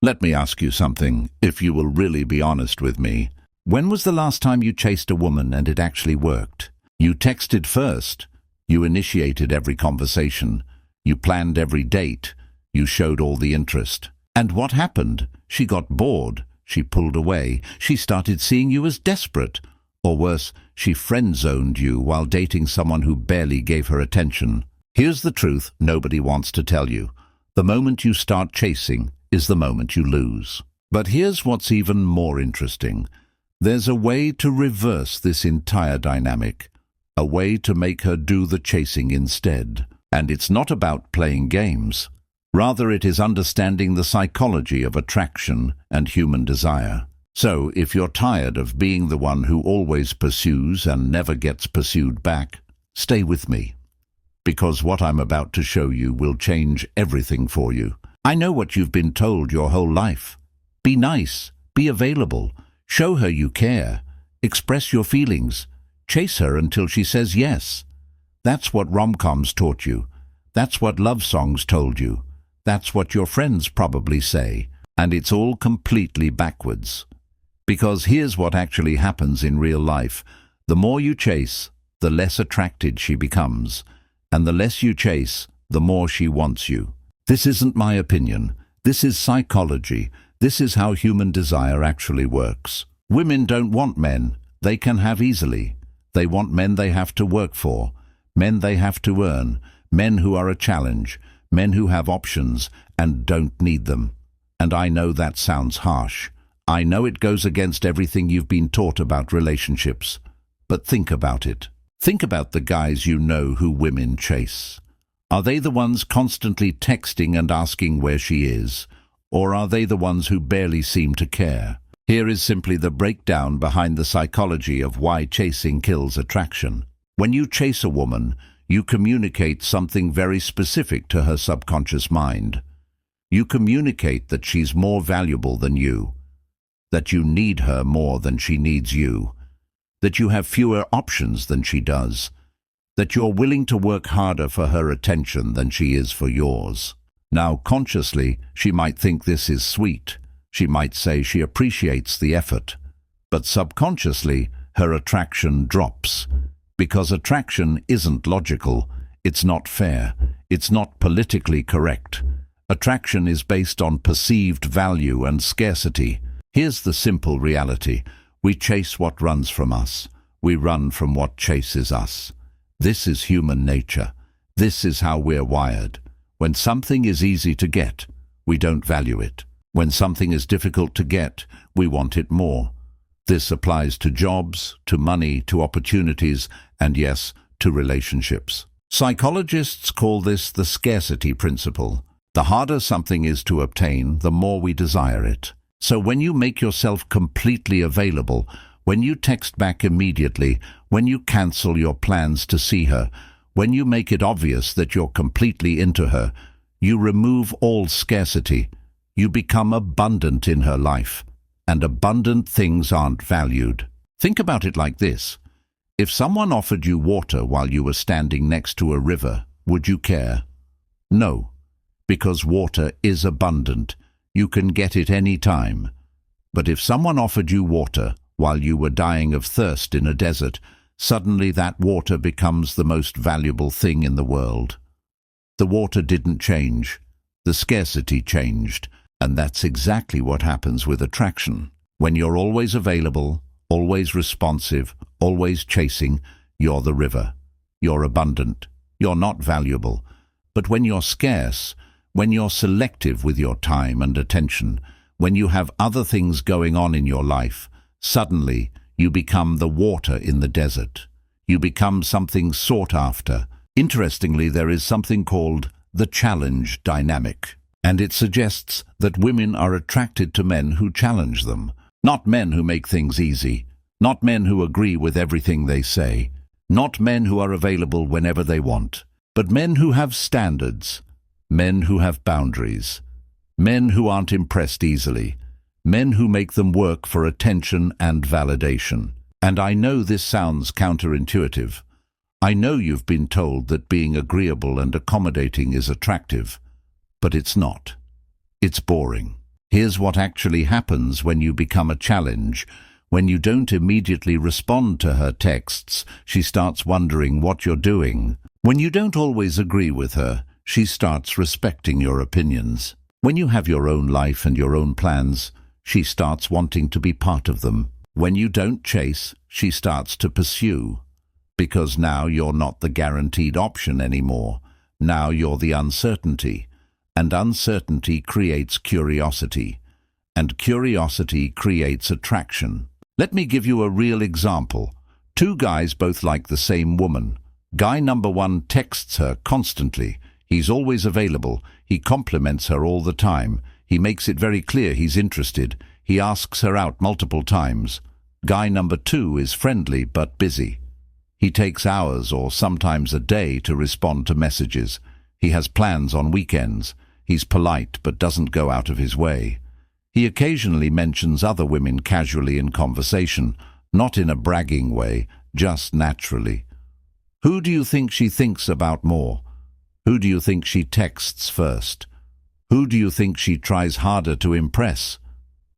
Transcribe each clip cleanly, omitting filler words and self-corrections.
Let me ask you something, if you will really be honest with me. When was the last time you chased a woman and it actually worked? You texted first. You initiated every conversation. You planned every date. You showed all the interest. And what happened? She got bored. She pulled away. She started seeing you as desperate. Or worse, she friend-zoned you while dating someone who barely gave her attention. Here's the truth nobody wants to tell you. The moment you start chasing is the moment you lose. But here's what's even more interesting. There's a way to reverse this entire dynamic. A way to make her do the chasing instead. And it's not about playing games. Rather, it is understanding the psychology of attraction and human desire. So, if you're tired of being the one who always pursues and never gets pursued back, stay with me. Because what I'm about to show you will change everything for you. I know what you've been told your whole life. Be nice, be available, show her you care, express your feelings, chase her until she says yes. That's what rom-coms taught you. That's what love songs told you. That's what your friends probably say. And it's all completely backwards. Because here's what actually happens in real life. The more you chase, the less attracted she becomes. And the less you chase, the more she wants you. This isn't my opinion. This is psychology. This is how human desire actually works. Women don't want men they can have easily. They want men they have to work for, men they have to earn, men who are a challenge, men who have options and don't need them. And I know that sounds harsh. I know it goes against everything you've been taught about relationships. But think about it. Think about the guys you know who women chase. Are they the ones constantly texting and asking where she is? Or are they the ones who barely seem to care? Here is simply the breakdown behind the psychology of why chasing kills attraction. When you chase a woman, you communicate something very specific to her subconscious mind. You communicate that she's more valuable than you, that you need her more than she needs you, that you have fewer options than she does, that you're willing to work harder for her attention than she is for yours. Now, consciously, she might think this is sweet. She might say she appreciates the effort. But subconsciously, her attraction drops. Because attraction isn't logical, it's not fair, it's not politically correct. Attraction is based on perceived value and scarcity. Here's the simple reality. We chase what runs from us. We run from what chases us. This is human nature. This is how we're wired. When something is easy to get, we don't value it. When something is difficult to get, we want it more. This applies to jobs, to money, to opportunities, and yes, to relationships. Psychologists call this the scarcity principle. The harder something is to obtain, the more we desire it. So when you make yourself completely available, when you text back immediately, when you cancel your plans to see her, when you make it obvious that you're completely into her, you remove all scarcity. You become abundant in her life, and abundant things aren't valued. Think about it like this. If someone offered you water while you were standing next to a river, would you care? No, because water is abundant. You can get it any time. But if someone offered you water while you were dying of thirst in a desert, suddenly that water becomes the most valuable thing in the world. The water didn't change. The scarcity changed. And that's exactly what happens with attraction. When you're always available, always responsive, always chasing, you're the river. You're abundant. You're not valuable. But when you're scarce, when you're selective with your time and attention, when you have other things going on in your life, suddenly you become the water in the desert. You become something sought after. Interestingly, there is something called the challenge dynamic. And it suggests that women are attracted to men who challenge them, not men who make things easy, not men who agree with everything they say, not men who are available whenever they want, but men who have standards, men who have boundaries, men who aren't impressed easily, men who make them work for attention and validation. And I know this sounds counterintuitive. I know you've been told that being agreeable and accommodating is attractive. But it's not. It's boring. Here's what actually happens when you become a challenge. When you don't immediately respond to her texts, she starts wondering what you're doing. When you don't always agree with her, she starts respecting your opinions. When you have your own life and your own plans, she starts wanting to be part of them. When you don't chase, she starts to pursue. Because now you're not the guaranteed option anymore. Now you're the uncertainty. And uncertainty creates curiosity. And curiosity creates attraction. Let me give you a real example. Two guys both like the same woman. Guy number one texts her constantly. He's always available. He compliments her all the time. He makes it very clear he's interested. He asks her out multiple times. Guy number two is friendly but busy. He takes hours or sometimes a day to respond to messages. He has plans on weekends. He's polite but doesn't go out of his way. He occasionally mentions other women casually in conversation, not in a bragging way, just naturally. Who do you think she thinks about more? Who do you think she texts first? Who do you think she tries harder to impress?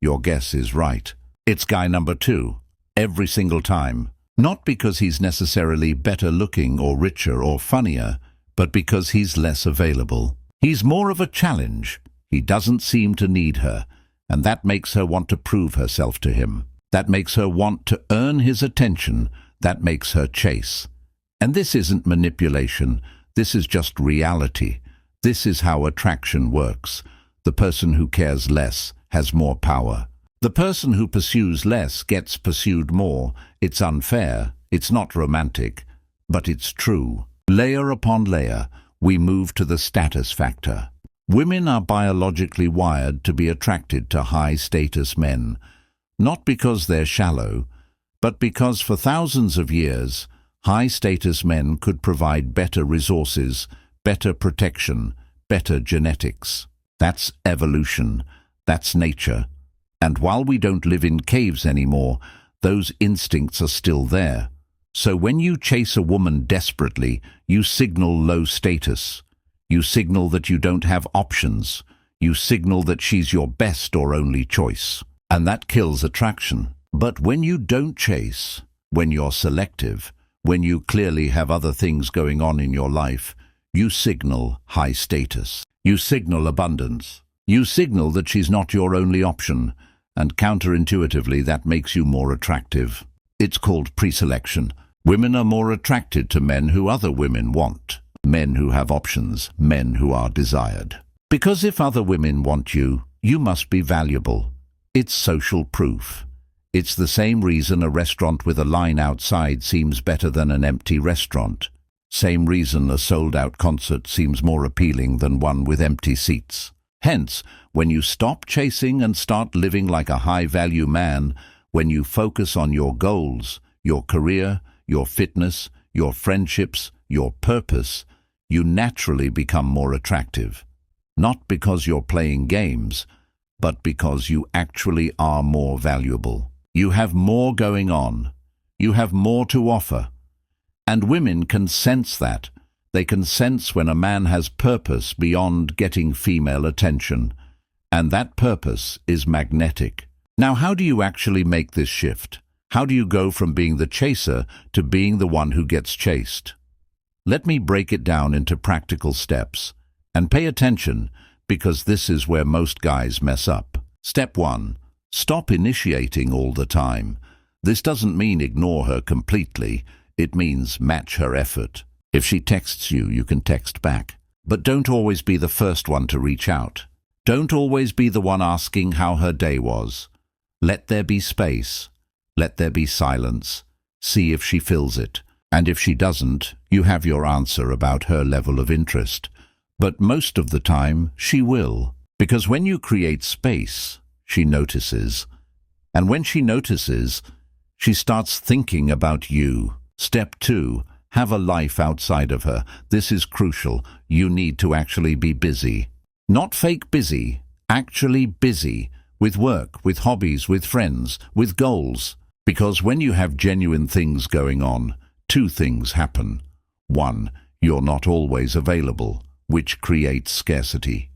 Your guess is right. It's guy number two, every single time. Not because he's necessarily better looking or richer or funnier, but because he's less available. He's more of a challenge. He doesn't seem to need her. And that makes her want to prove herself to him. That makes her want to earn his attention. That makes her chase. And this isn't manipulation. This is just reality. This is how attraction works. The person who cares less has more power. The person who pursues less gets pursued more. It's unfair. It's not romantic. But it's true. Layer upon layer, we move to the status factor. Women are biologically wired to be attracted to high-status men, not because they're shallow, but because for thousands of years, high-status men could provide better resources, better protection, better genetics. That's evolution. That's nature. And while we don't live in caves anymore, those instincts are still there. So when you chase a woman desperately, you signal low status. You signal that you don't have options. You signal that she's your best or only choice. And that kills attraction. But when you don't chase, when you're selective, when you clearly have other things going on in your life, you signal high status. You signal abundance. You signal that she's not your only option. And counterintuitively, that makes you more attractive. It's called preselection. Women are more attracted to men who other women want. Men who have options, men who are desired. Because if other women want you, you must be valuable. It's social proof. It's the same reason a restaurant with a line outside seems better than an empty restaurant. Same reason a sold-out concert seems more appealing than one with empty seats. Hence, when you stop chasing and start living like a high-value man, when you focus on your goals, your career, your fitness, your friendships, your purpose, you naturally become more attractive. Not because you're playing games, but because you actually are more valuable. You have more going on. You have more to offer. And women can sense that. They can sense when a man has purpose beyond getting female attention. And that purpose is magnetic. Now, how do you actually make this shift? How do you go from being the chaser to being the one who gets chased? Let me break it down into practical steps. And pay attention, because this is where most guys mess up. Step 1. Stop initiating all the time. This doesn't mean ignore her completely. It means match her effort. If she texts you, you can text back. But don't always be the first one to reach out. Don't always be the one asking how her day was. Let there be space. Let there be silence. See if she fills it. And if she doesn't, you have your answer about her level of interest. But most of the time, she will. Because when you create space, she notices. And when she notices, she starts thinking about you. Step 2. Have a life outside of her. This is crucial. You need to actually be busy. Not fake busy. Actually busy. With work, with hobbies, with friends, with goals. Because when you have genuine things going on, 2 things happen. 1. You're not always available, which creates scarcity.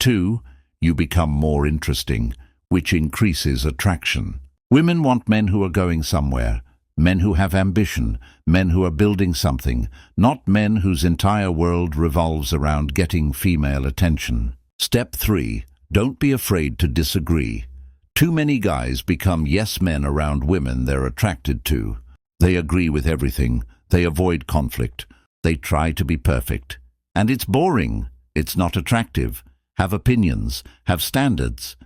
2. you become more interesting, which increases attraction. Women want men who are going somewhere, men who have ambition, men who are building something, not men whose entire world revolves around getting female attention. Step 3. Don't be afraid to disagree. Too many guys become yes men around women they're attracted to. They agree with everything. They avoid conflict. They try to be perfect. And it's boring. It's not attractive. Have opinions. Have standards.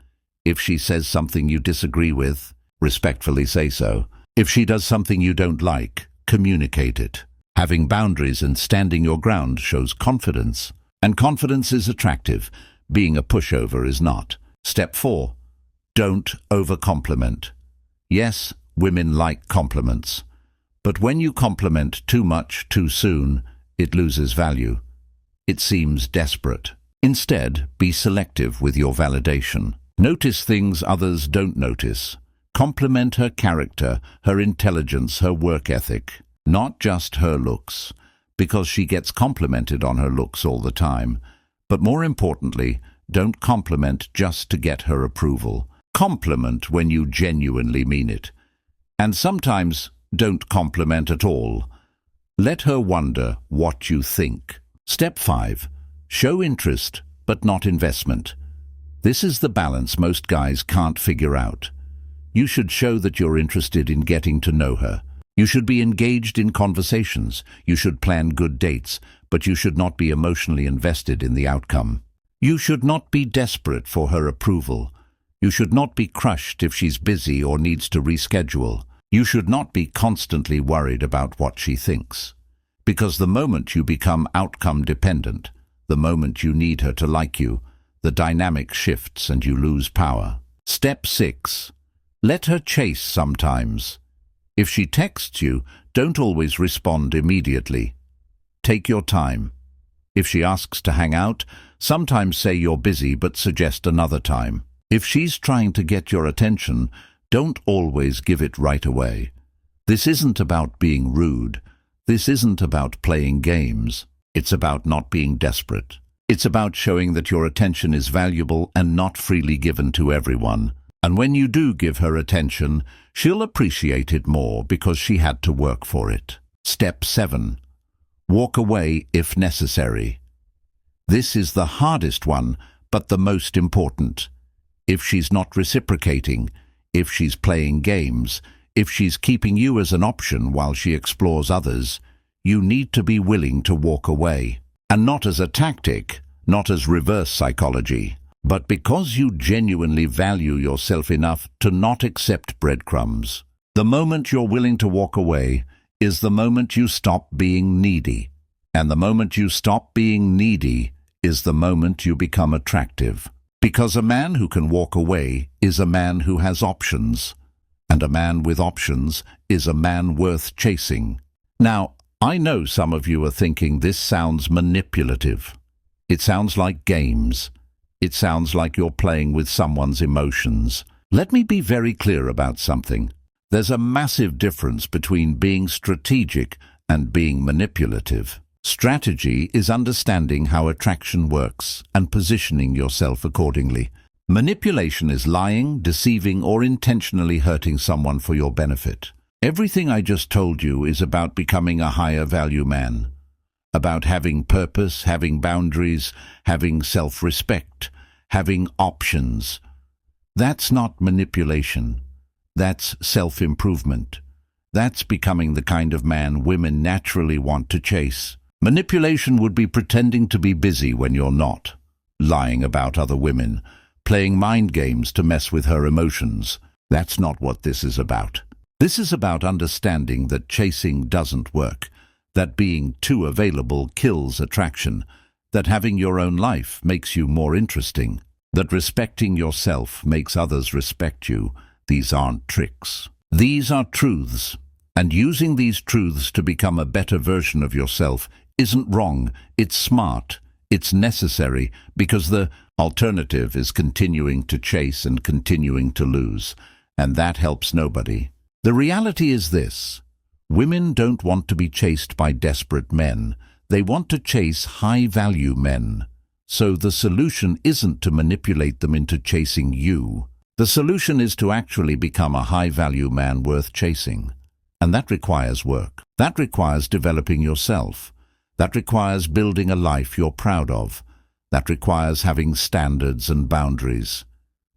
If she says something you disagree with, respectfully say so. If she does something you don't like, communicate it. Having boundaries and standing your ground shows confidence. And confidence is attractive. Being a pushover is not. Step 4. Don't over-compliment. Yes, women like compliments. But when you compliment too much too soon, it loses value. It seems desperate. Instead, be selective with your validation. Notice things others don't notice. Compliment her character, her intelligence, her work ethic, not just her looks, because she gets complimented on her looks all the time. But more importantly, don't compliment just to get her approval. Compliment when you genuinely mean it. And sometimes don't compliment at all. Let her wonder what you think. Step 5. Show interest, but not investment. This is the balance most guys can't figure out. You should show that you're interested in getting to know her. You should be engaged in conversations. You should plan good dates, but you should not be emotionally invested in the outcome. You should not be desperate for her approval. You should not be crushed if she's busy or needs to reschedule. You should not be constantly worried about what she thinks. Because the moment you become outcome dependent, the moment you need her to like you, the dynamic shifts and you lose power. Step 6. Let her chase sometimes. If she texts you, don't always respond immediately. Take your time. If she asks to hang out, sometimes say you're busy but suggest another time. If she's trying to get your attention, don't always give it right away. This isn't about being rude. This isn't about playing games. It's about not being desperate. It's about showing that your attention is valuable and not freely given to everyone. And when you do give her attention, she'll appreciate it more because she had to work for it. Step 7. Walk away if necessary. This is the hardest one, but the most important. If she's not reciprocating, if she's playing games, if she's keeping you as an option while she explores others, you need to be willing to walk away. And not as a tactic, not as reverse psychology, but because you genuinely value yourself enough to not accept breadcrumbs. The moment you're willing to walk away is the moment you stop being needy. And the moment you stop being needy is the moment you become attractive. Because a man who can walk away is a man who has options. And a man with options is a man worth chasing. Now, I know some of you are thinking this sounds manipulative. It sounds like games. It sounds like you're playing with someone's emotions. Let me be very clear about something. There's a massive difference between being strategic and being manipulative. Strategy is understanding how attraction works and positioning yourself accordingly. Manipulation is lying, deceiving, or intentionally hurting someone for your benefit. Everything I just told you is about becoming a higher value man. About having purpose, having boundaries, having self-respect, having options. That's not manipulation. That's self-improvement. That's becoming the kind of man women naturally want to chase. Manipulation would be pretending to be busy when you're not, lying about other women, playing mind games to mess with her emotions. That's not what this is about. This is about understanding that chasing doesn't work, that being too available kills attraction, that having your own life makes you more interesting, that respecting yourself makes others respect you. These aren't tricks. These are truths, and using these truths to become a better version of yourself isn't wrong, it's smart, it's necessary, because the alternative is continuing to chase and continuing to lose, and that helps nobody. The reality is this: women don't want to be chased by desperate men. They want to chase high-value men. So the solution isn't to manipulate them into chasing you. The solution is to actually become a high-value man worth chasing. And that requires work. That requires developing yourself. That requires building a life you're proud of. That requires having standards and boundaries.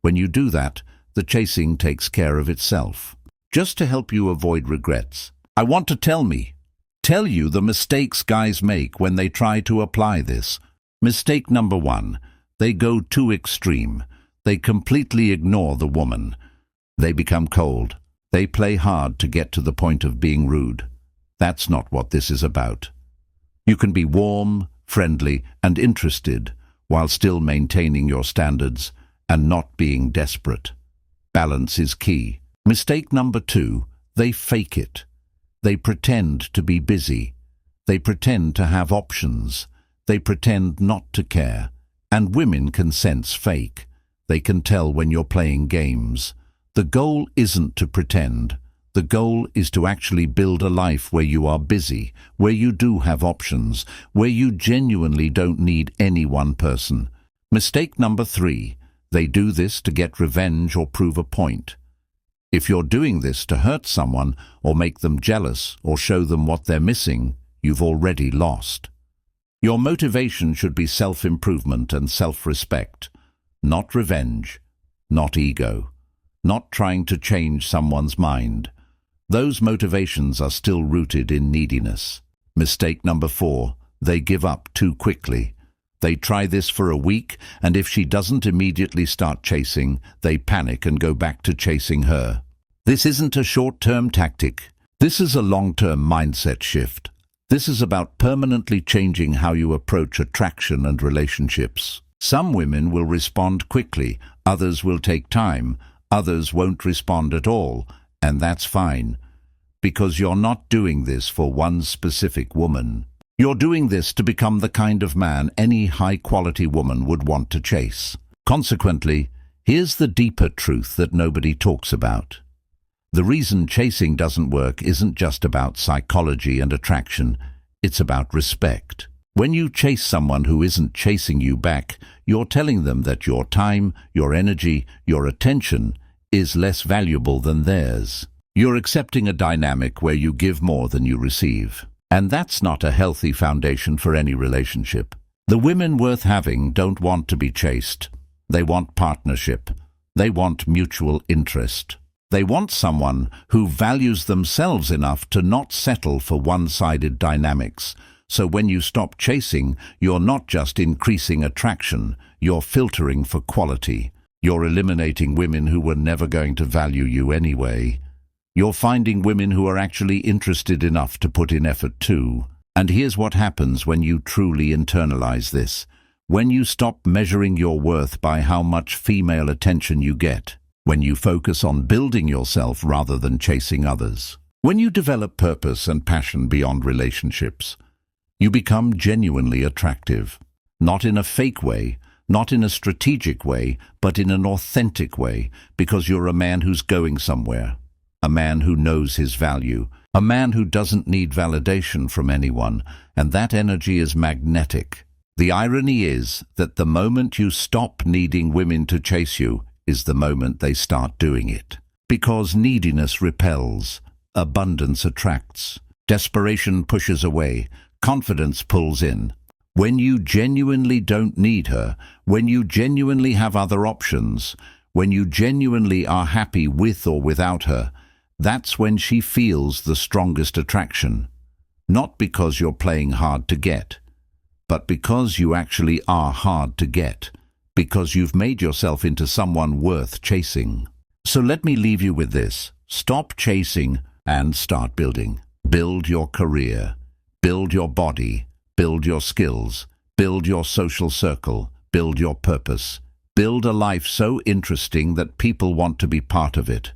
When you do that, the chasing takes care of itself. Just to help you avoid regrets, I want to tell you the mistakes guys make when they try to apply this. Mistake number 1, they go too extreme. They completely ignore the woman. They become cold. They play hard to get to the point of being rude. That's not what this is about. You can be warm, friendly, and interested while still maintaining your standards and not being desperate. Balance is key. Mistake number 2, they fake it. They pretend to be busy. They pretend to have options. They pretend not to care. And women can sense fake. They can tell when you're playing games. The goal isn't to pretend. The goal is to actually build a life where you are busy, where you do have options, where you genuinely don't need any one person. Mistake number 3, they do this to get revenge or prove a point. If you're doing this to hurt someone or make them jealous or show them what they're missing, you've already lost. Your motivation should be self-improvement and self-respect, not revenge, not ego, not trying to change someone's mind. Those motivations are still rooted in neediness. Mistake number 4, they give up too quickly. They try this for a week, and if she doesn't immediately start chasing, they panic and go back to chasing her. This isn't a short-term tactic. This is a long-term mindset shift. This is about permanently changing how you approach attraction and relationships. Some women will respond quickly, others will take time, others won't respond at all, and that's fine, because you're not doing this for one specific woman. You're doing this to become the kind of man any high-quality woman would want to chase. Consequently, here's the deeper truth that nobody talks about. The reason chasing doesn't work isn't just about psychology and attraction, it's about respect. When you chase someone who isn't chasing you back, you're telling them that your time, your energy, your attention is less valuable than theirs. You're accepting a dynamic where you give more than you receive. And that's not a healthy foundation for any relationship. The women worth having don't want to be chased. They want partnership. They want mutual interest. They want someone who values themselves enough to not settle for one-sided dynamics. So when you stop chasing, you're not just increasing attraction, you're filtering for quality. You're eliminating women who were never going to value you anyway. You're finding women who are actually interested enough to put in effort too. And here's what happens when you truly internalize this. When you stop measuring your worth by how much female attention you get. When you focus on building yourself rather than chasing others. When you develop purpose and passion beyond relationships. You become genuinely attractive. Not in a fake way, not in a strategic way, but in an authentic way, because you're a man who's going somewhere. A man who knows his value. A man who doesn't need validation from anyone, and that energy is magnetic. The irony is that the moment you stop needing women to chase you is the moment they start doing it. Because neediness repels, abundance attracts, desperation pushes away, confidence pulls in. When you genuinely don't need her, when you genuinely have other options, when you genuinely are happy with or without her, that's when she feels the strongest attraction. Not because you're playing hard to get, but because you actually are hard to get, because you've made yourself into someone worth chasing. So let me leave you with this. Stop chasing and start building. Build your career. Build your body. Build your skills. Build your social circle. Build your purpose. Build a life so interesting that people want to be part of it.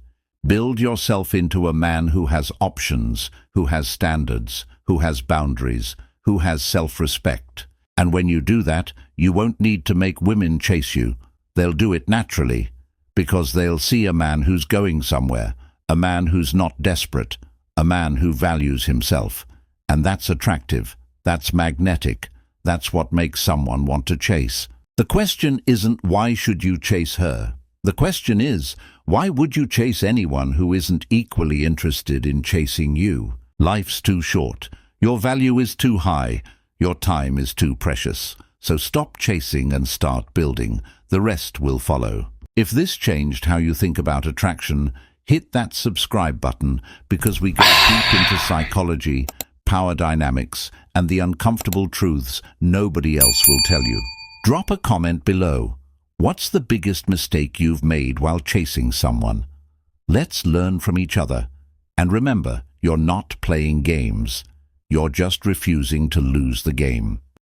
Build yourself into a man who has options, who has standards, who has boundaries, who has self-respect. And when you do that, you won't need to make women chase you. They'll do it naturally, because they'll see a man who's going somewhere, a man who's not desperate, a man who values himself. And that's attractive, that's magnetic, that's what makes someone want to chase. The question isn't why should you chase her? The question is, why would you chase anyone who isn't equally interested in chasing you? Life's too short. Your value is too high. Your time is too precious. So stop chasing and start building. The rest will follow. If this changed how you think about attraction, hit that subscribe button, because we go deep into psychology, power dynamics, and the uncomfortable truths nobody else will tell you. Drop a comment below. What's the biggest mistake you've made while chasing someone? Let's learn from each other. And remember, you're not playing games. You're just refusing to lose the game.